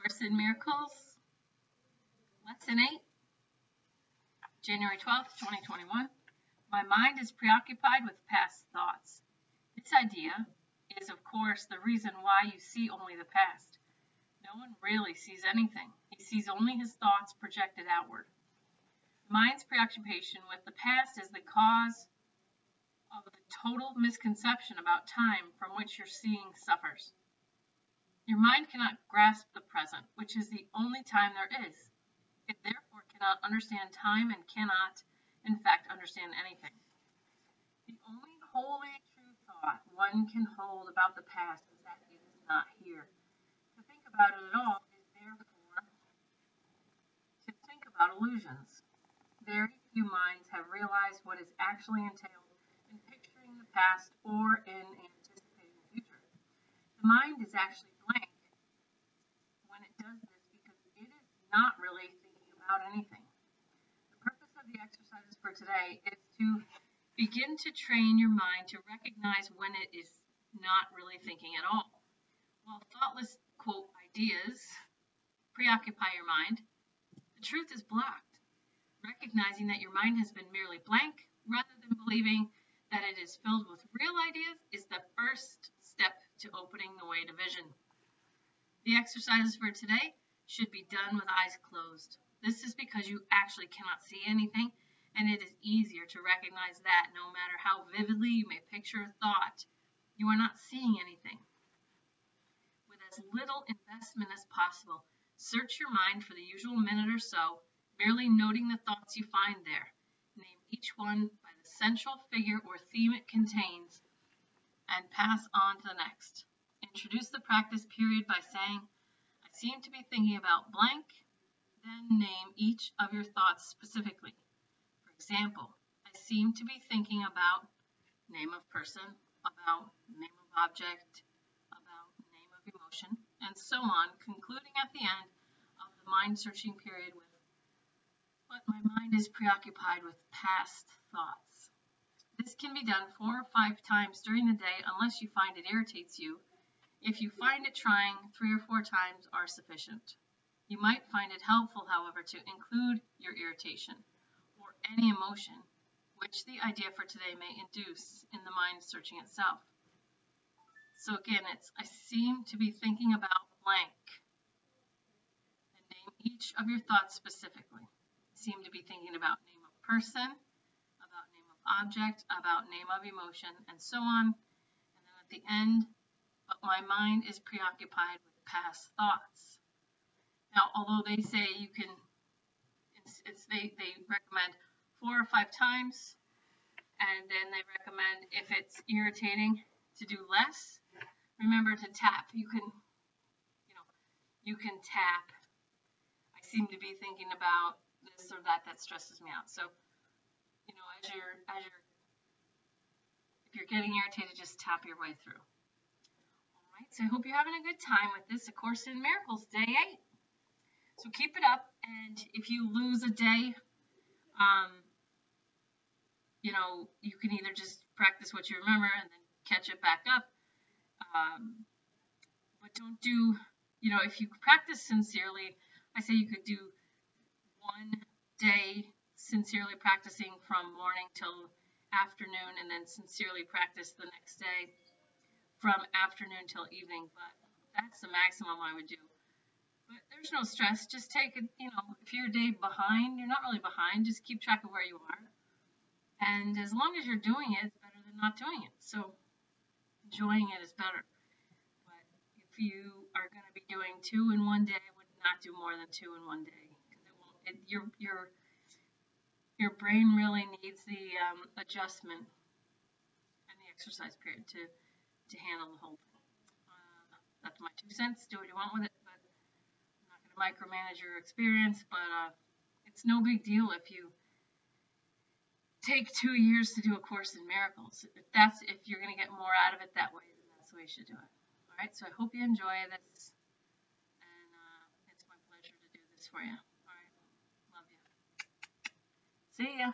Course in Miracles, Lesson 8, January 12th, 2021. My mind is preoccupied with past thoughts. This idea is, of course, the reason why you see only the past. No one really sees anything. He sees only his thoughts projected outward. The mind's preoccupation with the past is the cause of the total misconception about time from which your seeing suffers. Your mind cannot grasp the present, which is the only time there is. It therefore cannot understand time and cannot, in fact, understand anything. The only wholly true thought one can hold about the past is that it is not here. To think about it at all is therefore to think about illusions. Very few minds have realized what is actually entailed in picturing the past or in anticipating the future. The mind is actually blank when it does this because it is not really thinking about anything. The purpose of the exercises for today is to begin to train your mind to recognize when it is not really thinking at all. While thoughtless, quote, ideas preoccupy your mind, the truth is blocked. Recognizing that your mind has been merely blank rather than believing that it is filled with real ideas is the first step to opening the way to vision. The exercises for today should be done with eyes closed. This is because you actually cannot see anything, and it is easier to recognize that no matter how vividly you may picture a thought, you are not seeing anything. With as little investment as possible, search your mind for the usual minute or so, merely noting the thoughts you find there. Name each one by the central figure or theme it contains, and pass on to the next. Introduce the practice period by saying, I seem to be thinking about blank, then name each of your thoughts specifically. For example, I seem to be thinking about name of person, about name of object, about name of emotion, and so on, concluding at the end of the mind-searching period with, but my mind is preoccupied with past thoughts. This can be done 4 or 5 times during the day unless you find it irritates you. If you find it trying, 3 or 4 times are sufficient. You might find it helpful, however, to include your irritation or any emotion which the idea for today may induce in the mind searching itself. So again, it's I seem to be thinking about blank. And name each of your thoughts specifically. Seem to be thinking about name of person, about name of object, about name of emotion, and so on. And then at the end, but my mind is preoccupied with past thoughts. Now, although they say you can, they recommend 4 or 5 times, and then they recommend if it's irritating to do less. Remember to tap. You can tap. I seem to be thinking about this or that stresses me out. So, if you're getting irritated, just tap your way through. All right, so I hope you're having a good time with this A Course in Miracles, Day 8. So keep it up, and if you lose a day, you can either just practice what you remember and then catch it back up, but don't do, if you practice sincerely, I say you could do 1 day sincerely practicing from morning till afternoon, and then sincerely practice the next day from afternoon till evening, but that's the maximum I would do. But there's no stress. Just take it, if you're a day behind, you're not really behind, just keep track of where you are. And as long as you're doing it, it's better than not doing it. So enjoying it is better. But if you are going to be doing 2 in 1 day, I would not do more than 2 in 1 day. Your brain really needs the adjustment and the exercise period to handle the whole thing. That's my 2 cents. Do what you want with it, but I'm not going to micromanage your experience. But it's no big deal if you take 2 years to do A Course in Miracles. If you're going to get more out of it that way, then that's the way you should do it. All right. So I hope you enjoy this, and it's my pleasure to do this for you. See ya.